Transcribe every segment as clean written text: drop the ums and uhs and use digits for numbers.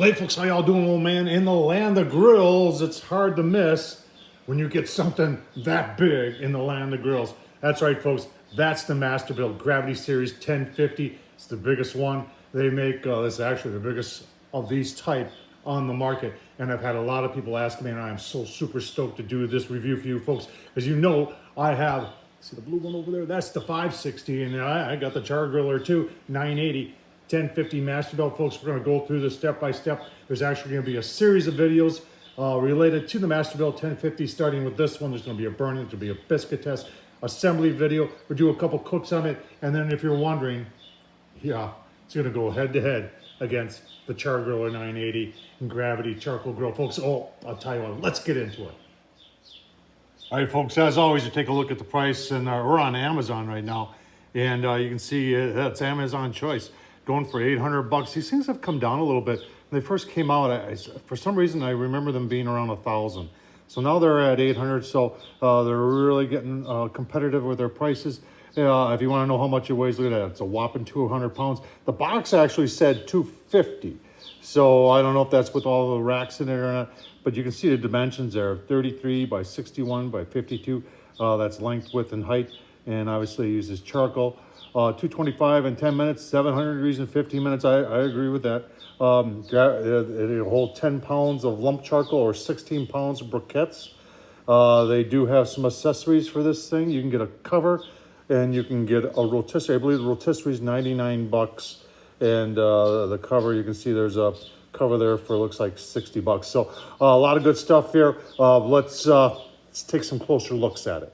Hey folks, how y'all doing, old man? In the land of grills, it's hard to miss when you get something that big in the land of grills. That's right, folks. That's the Masterbuilt Gravity Series 1050. It's the biggest one they make. This is actually the biggest of these type on the market. And I've had a lot of people ask me, and I am so super stoked to do this review for you folks. As you know, I have, see the blue one over there? That's the 560, and I got the char griller too, 980. 1050 Masterbuilt, folks. We're going to go through this step by step. There's actually going to be a series of videos related to the Masterbuilt 1050, starting with this one. There's going to be a burn-in, there's going to be a biscuit test, assembly video. We'll do a couple cooks on it, and then if you're wondering, yeah, it's going to go head-to-head against the char griller 980 and Gravity charcoal grill, folks. Oh, I'll tell you what, let's get into it. All right, folks, as always, you take a look at the price, and we're on Amazon right now, and you can see that's Amazon choice. Going for 800 bucks. These things have come down a little bit. When they first came out, for some reason, I remember them being around 1,000. So now they're at 800. So they're really getting competitive with their prices. If you want to know how much it weighs, look at that. It's a whopping 200 pounds. The box actually said 250. So I don't know if that's with all the racks in it or not, but you can see the dimensions there, 33 by 61 by 52. That's length, width, and height. And obviously it uses charcoal. 225 in 10 minutes, 700 degrees in 15 minutes. I agree with that. It'll hold 10 pounds of lump charcoal or 16 pounds of briquettes. They do have some accessories for this thing. You can get a cover and you can get a rotisserie. I believe the rotisserie is 99 bucks. And the cover, you can see there's a cover there for looks like 60 bucks. So a lot of good stuff here. Let's take some closer looks at it.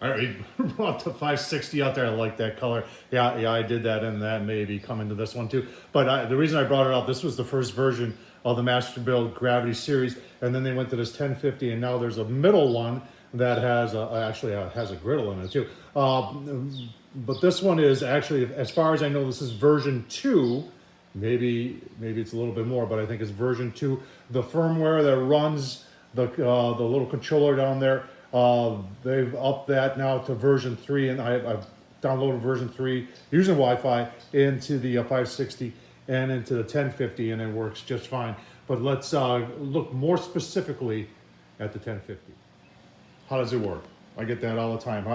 All right, we brought the 560 out there. I like that color. Yeah, I did that, and that may be coming to this one too. But the reason I brought it up, this was the first version of the Masterbuilt Gravity Series, and then they went to this 1050, and now there's a middle one that has actually has a griddle in it too. But this one is actually, as far as I know, this is version 2. Maybe it's a little bit more, but I think it's version 2. The firmware that runs the little controller down there. They've upped that now to version 3, and I've downloaded version 3 using Wi-Fi into the 560 and into the 1050, and it works just fine. But let's look more specifically at the 1050. How does it work? I get that all the time.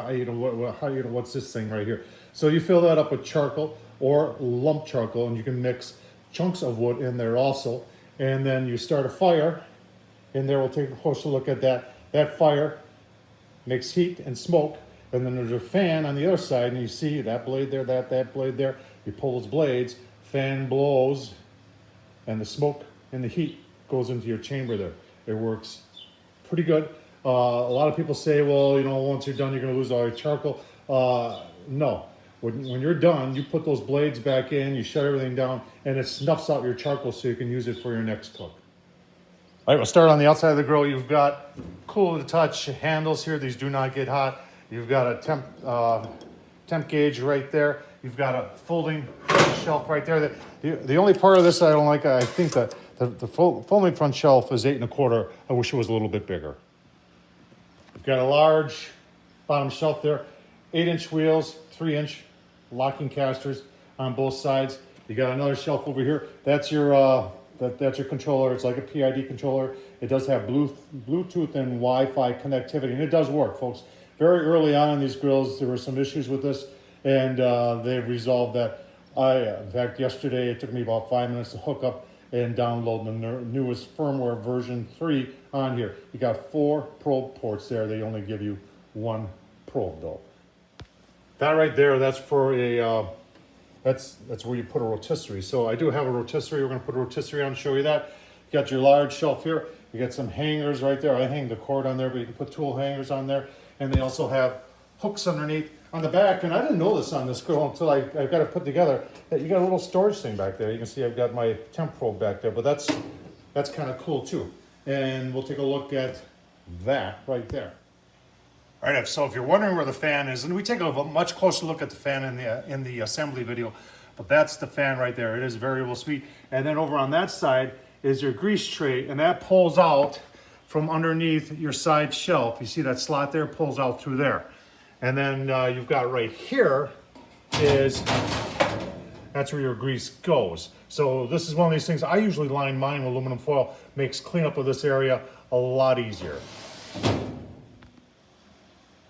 What's this thing right here? So you fill that up with charcoal or lump charcoal, and you can mix chunks of wood in there also. And then you start a fire in there. We'll take a closer look at that. That fire makes heat and smoke, and then there's a fan on the other side, and you see that blade there, that blade there. You pull those blades, fan blows, and the smoke and the heat goes into your chamber there. It works pretty good. A lot of people say, well, once you're done, you're going to lose all your charcoal. No. When you're done, you put those blades back in, you shut everything down, and it snuffs out your charcoal so you can use it for your next cook. All right, we'll start on the outside of the grill. You've got cool to touch handles here. These do not get hot. You've got a temp gauge right there. You've got a folding shelf right there. The only part of this I don't like, I think that the folding front shelf is 8 1/4. I wish it was a little bit bigger. You've got a large bottom shelf there. 8-inch wheels, 3-inch locking casters on both sides. You got another shelf over here. That's your that's your controller. It's like a PID controller. It does have Bluetooth and Wi-Fi connectivity, and it does work, folks. Very early on in these grills, there were some issues with this, and they've resolved that. In fact, yesterday it took me about 5 minutes to hook up and download the newest firmware version 3 on here. You got 4 probe ports there. They only give you 1 probe though. That right there, that's for a that's where you put a rotisserie. So I do have a rotisserie. We're going to put a rotisserie on and show you that. You got your large shelf here. You got some hangers right there. I hang the cord on there, but you can put tool hangers on there. And they also have hooks underneath on the back. And I didn't know this on this grill until I got it put together. You got a little storage thing back there. You can see I've got my temp probe back there, but that's kind of cool too. And we'll take a look at that right there. All right, so if you're wondering where the fan is, and we take a much closer look at the fan in the assembly video, but that's the fan right there. It is variable speed. And then over on that side is your grease tray, and that pulls out from underneath your side shelf. You see that slot there? Pulls out through there. And then you've got right here is that's where your grease goes. So this is one of these things, I usually line mine with aluminum foil, makes cleanup of this area a lot easier. All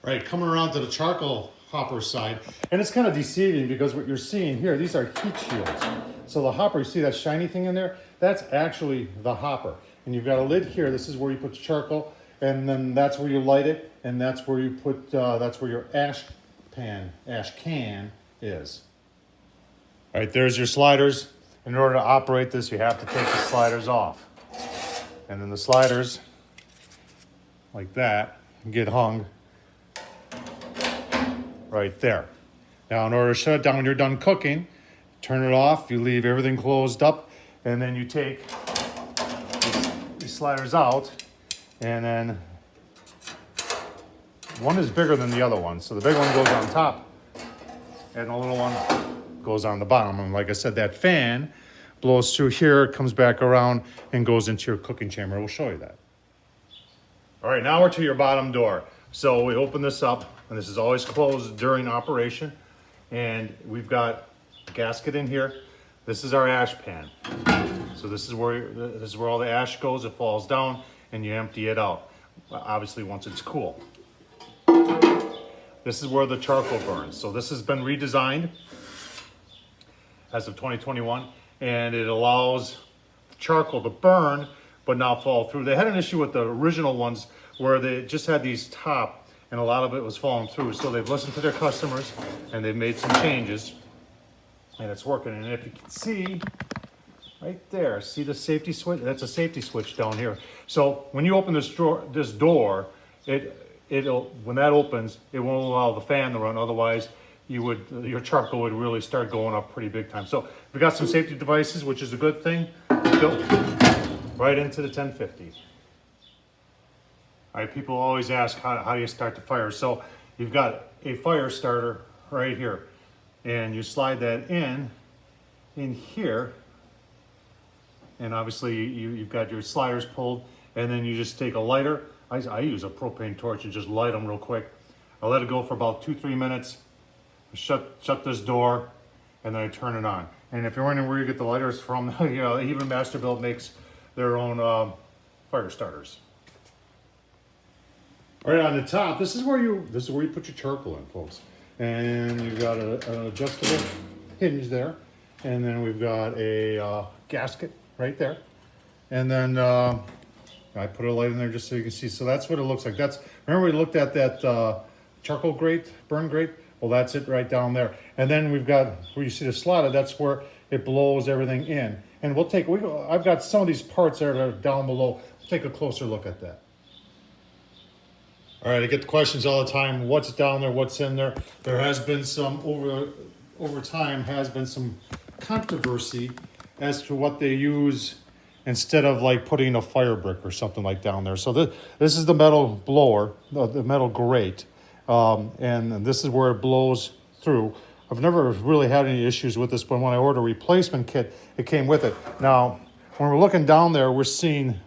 right, coming around to the charcoal hopper side, and it's kind of deceiving because what you're seeing here, these are heat shields. So the hopper, you see that shiny thing in there? That's actually the hopper. And you've got a lid here, this is where you put the charcoal, and then that's where you light it, and that's where you put, that's where your ash can is. All right, there's your sliders. In order to operate this, you have to take the sliders off. And then the sliders, like that, get hung right there. Now, in order to shut it down when you're done cooking, turn it off, you leave everything closed up, and then you take these sliders out, and then one is bigger than the other one. So the big one goes on top, and the little one goes on the bottom. And like I said, that fan blows through here, comes back around, and goes into your cooking chamber. We'll show you that. All right, now we're to your bottom door. So we open this up, and this is always closed during operation. And we've got a gasket in here. This is our ash pan. So this is where all the ash goes. It falls down, and you empty it out. Obviously, once it's cool. This is where the charcoal burns. So this has been redesigned as of 2021, and it allows charcoal to burn but not fall through. They had an issue with the original ones where they just had these top, and a lot of it was falling through. So they've listened to their customers, and they've made some changes, and it's working. And if you can see right there, see the safety switch? That's a safety switch down here. So when you open this door, it'll when that opens, it won't allow the fan to run. Otherwise, your charcoal would really start going up pretty big time. So we got some safety devices, which is a good thing. Built right into the 1050. All right, people always ask how do you start the fire. So you've got a fire starter right here, and you slide that in here, and obviously you've got your sliders pulled, and then you just take a lighter. I use a propane torch and just light them real quick. I let it go for about 2-3 minutes. Shut this door, and then I turn it on. And if you're wondering where you get the lighters from, you know, even Masterbuilt makes their own fire starters. All right, on the top, this is where you put your charcoal in, folks. And you've got an adjustable hinge there, and then we've got a gasket right there, and then I put a light in there just so you can see. So that's what it looks like. Remember we looked at that charcoal grate, burn grate? Well, that's it right down there. And then we've got where you see the slotted, that's where it blows everything in. And I've got some of these parts that are down below. We'll take a closer look at that. All right, I get the questions all the time. What's down there? What's in there? There has been some, over time, has been some controversy as to what they use instead of like putting a fire brick or something like down there. So this is the metal blower, the metal grate, and this is where it blows through. I've never really had any issues with this, but when I ordered a replacement kit, it came with it. Now, when we're looking down there, we're seeing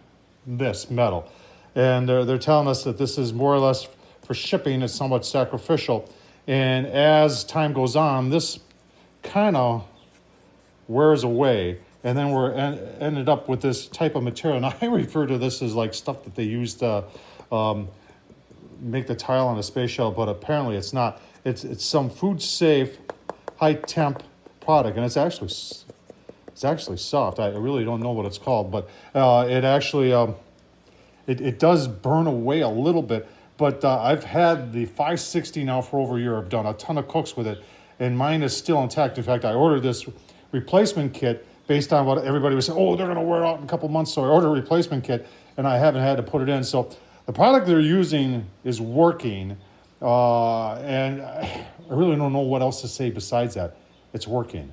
this metal. And they're telling us that this is more or less for shipping. It's somewhat sacrificial. And as time goes on, this kind of wears away. And then we're ended up with this type of material. And I refer to this as like stuff that they use to make the tile on a space shuttle, but apparently it's not. It's some food safe, high temp product, and it's actually soft. I really don't know what it's called, but it actually it does burn away a little bit. But I've had the 560 now for over a year. I've done a ton of cooks with it, and mine is still intact. In fact, I ordered this replacement kit based on what everybody was saying. Oh, they're going to wear out in a couple months, so I ordered a replacement kit, and I haven't had to put it in. So the product they're using is working, and I really don't know what else to say besides that. It's working.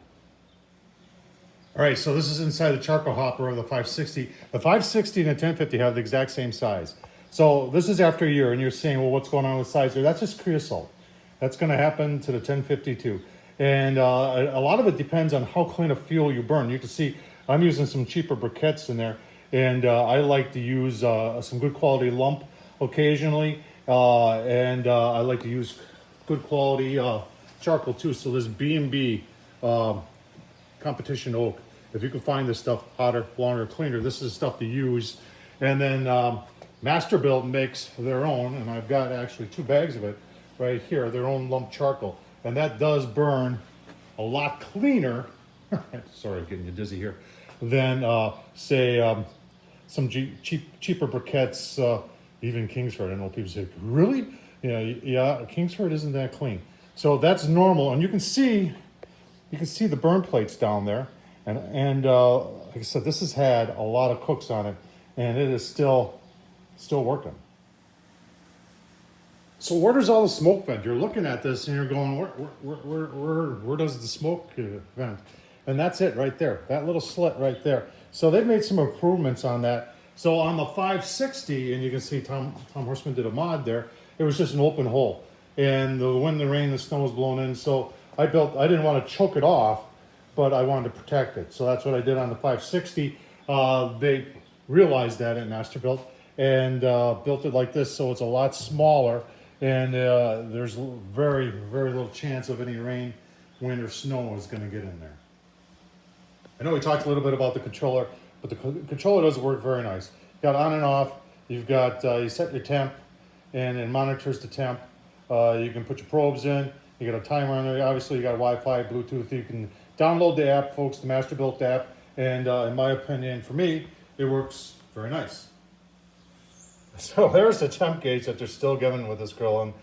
All right, so this is inside the charcoal hopper of the 560. The 560 and the 1050 have the exact same size. So this is after a year, and you're saying, well, what's going on with size there? That's just creosote. That's going to happen to the 1050 too. And a lot of it depends on how clean of fuel you burn. You can see I'm using some cheaper briquettes in there, and I like to use some good quality lump occasionally, and I like to use good quality charcoal too. So this B&B competition oak. If you can find this stuff hotter, longer, cleaner, this is the stuff to use. And then Masterbuilt makes their own, and I've got actually 2 bags of it right here, their own lump charcoal. And that does burn a lot cleaner, sorry, getting you dizzy here, than say some cheaper briquettes, even Kingsford. I know people say, really? Yeah, Kingsford isn't that clean. So that's normal, and you can see the burn plates down there, and like I said, this has had a lot of cooks on it, and it is still working. So where does all the smoke vent? You're looking at this and you're going, where does the smoke vent? And that's it right there, that little slit right there. So they've made some improvements on that. So on the 560, and you can see Tom Horsman did a mod there, it was just an open hole. And the wind, the rain, the snow was blowing in. So I didn't want to choke it off, but I wanted to protect it. So that's what I did on the 560. They realized that at Masterbuilt and built it like this, so it's a lot smaller, and there's very, very little chance of any rain, wind, or snow is going to get in there. I know we talked a little bit about the controller, but the controller does work very nice. You got on and off. You've got you set your temp, and it monitors the temp. You can put your probes in. You got a timer on there. Obviously, you got Wi-Fi, Bluetooth. You can download the app, folks, the Masterbuilt app, and in my opinion, for me, it works very nice. So there's the temp gauge that they're still giving with this grill, and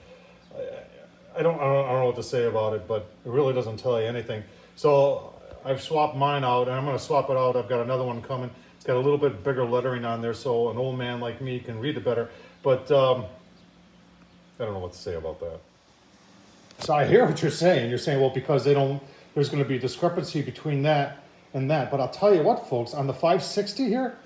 I don't know what to say about it, but it really doesn't tell you anything. So I've swapped mine out, and I'm going to swap it out. I've got another one coming. It's got a little bit bigger lettering on there, so an old man like me can read it better. But I don't know what to say about that. So I hear what you're saying. You're saying, well, because there's going to be a discrepancy between that and that. But I'll tell you what, folks, on the 560 here,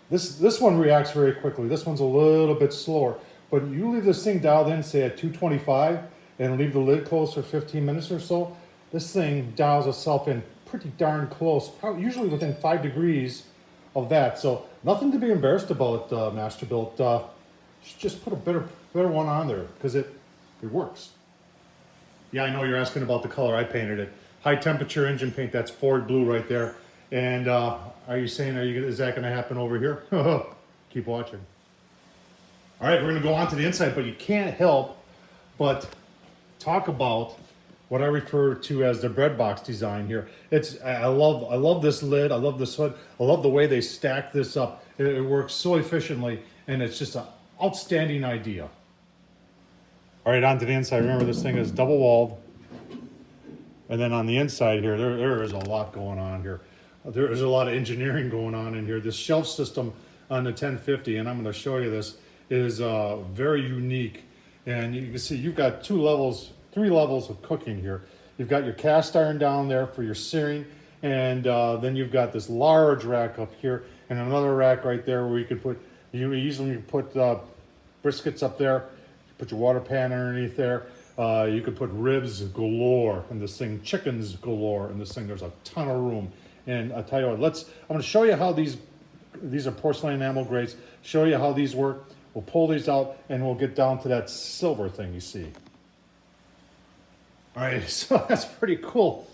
this one reacts very quickly. This one's a little bit slower. But you leave this thing dialed in, say at 225, and leave the lid closed for 15 minutes or so, this thing dials itself in pretty darn close, probably usually within 5 degrees of that. So nothing to be embarrassed about, Masterbuilt. Just put a better one on there, because it works. Yeah, I know you're asking about the color. I painted it. High temperature engine paint, that's Ford blue right there. And are you saying, is that gonna happen over here? Keep watching. All right, we're gonna go on to the inside, but you can't help but talk about what I refer to as the bread box design here. I love this lid, I love this hood, I love the way they stack this up. It works so efficiently, and it's just an outstanding idea. All right, on to the inside. Remember, this thing is double walled. And then on the inside here, there is a lot going on here. There is a lot of engineering going on in here. This shelf system on the 1050, and I'm going to show you this, is very unique. And you can see you've got 3 levels of cooking here. You've got your cast iron down there for your searing, and then you've got this large rack up here, and another rack right there where you easily put briskets up there. Put your water pan underneath there. You could put ribs galore in this thing, chickens galore in this thing. There's a ton of room. And I'll tell you what, I'm going to show you how these are porcelain enamel grates. Show you how these work. We'll pull these out, and we'll get down to that silver thing you see. All right, so that's pretty cool.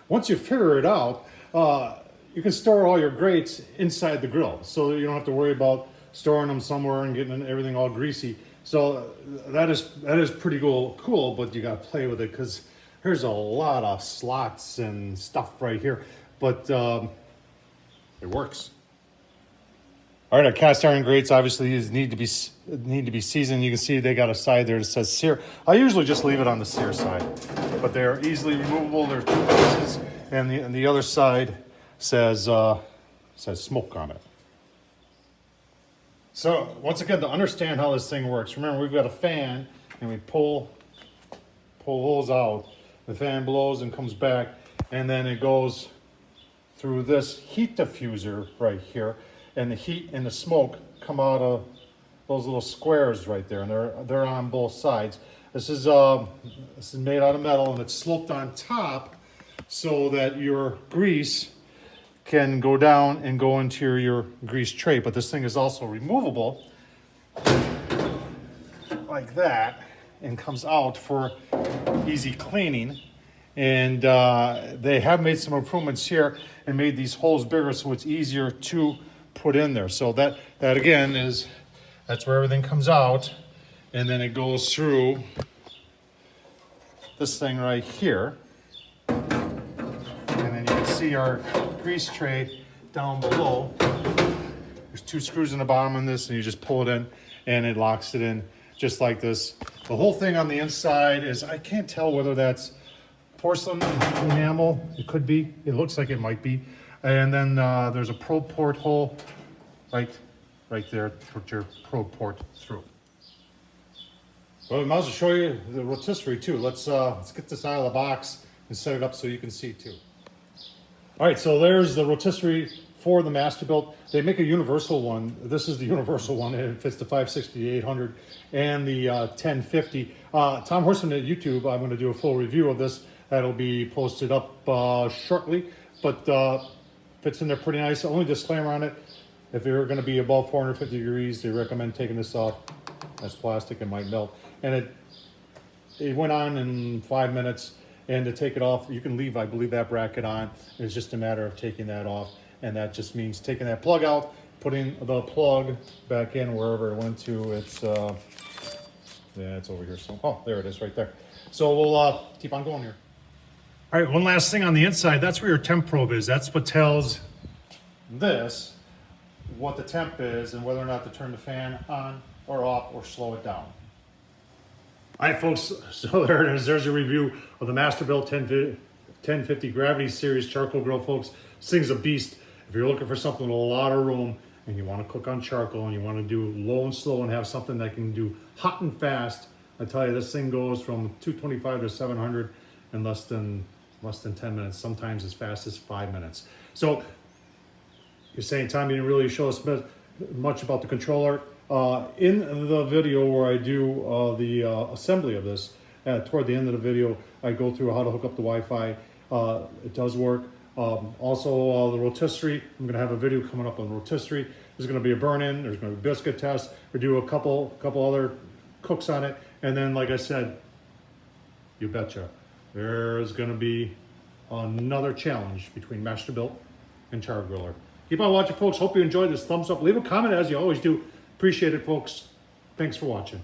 Once you figure it out, you can store all your grates inside the grill, so you don't have to worry about storing them somewhere and getting everything all greasy. So that is pretty cool, but you got to play with it, because there's a lot of slots and stuff right here, but it works. All right, our cast iron grates obviously need to be seasoned. You can see they got a side there that says sear. I usually just leave it on the sear side, but they are easily removable. There's 2 pieces, and the other side says smoke on it. So once again, to understand how this thing works, remember we've got a fan, and we pull those out. The fan blows and comes back, and then it goes through this heat diffuser right here, and the heat and the smoke come out of those little squares right there, and they're on both sides. This is made out of metal, and it's sloped on top so that your grease can go down and go into your grease tray. But this thing is also removable like that, and comes out for easy cleaning. And they have made some improvements here and made these holes bigger so it's easier to put in there. So that again that's where everything comes out, and then it goes through this thing right here. And then you can see our grease tray down below. There's 2 screws in the bottom on this, and you just pull it in and it locks it in just like this. The whole thing on the inside is, I can't tell whether that's porcelain enamel. It could be. It looks like it might be. And then there's a probe port hole right there to put your probe port through. Well, I might as well show you the rotisserie too. Let's get this out of the box and set it up so you can see too. All right, so there's the rotisserie for the Masterbuilt. They make a universal one. This is the universal one. It fits the 560, the 800, and the 1050. Tom Horsman at YouTube, I'm going to do a full review of this. That'll be posted up shortly, but fits in there pretty nice. Only disclaimer on it, if you're going to be above 450 degrees, they recommend taking this off. That's plastic, it might melt. And it went on in 5 minutes, and to take it off, you can leave, I believe, that bracket on. It's just a matter of taking that off, and that just means taking that plug out, putting the plug back in wherever it went to. It's yeah, it's over here. So, oh, there it is right there. So we'll keep on going here. All right, one last thing on the inside, that's where your temp probe is. That's what tells this what the temp is and whether or not to turn the fan on or off or slow it down. All right, folks, so there it is. There's a review of the Masterbuilt 1050 Gravity Series charcoal grill, folks. This thing's a beast. If you're looking for something with a lot of room and you want to cook on charcoal and you want to do low and slow and have something that can do hot and fast, I tell you, this thing goes from 225 to 700 in less than 10 minutes, sometimes as fast as 5 minutes. So you're saying, Tom, you didn't really show us much about the controller. In the video where I do the assembly of this, toward the end of the video, I go through how to hook up the Wi-Fi. It does work. Also, the rotisserie, I'm going to have a video coming up on the rotisserie. There's going to be a burn-in, there's going to be a biscuit test. We do a couple other cooks on it. And then, like I said, you betcha, there's going to be another challenge between Masterbuilt and Char Griller. Keep on watching, folks. Hope you enjoyed this. Thumbs up. Leave a comment as you always do. Appreciate it, folks. Thanks for watching.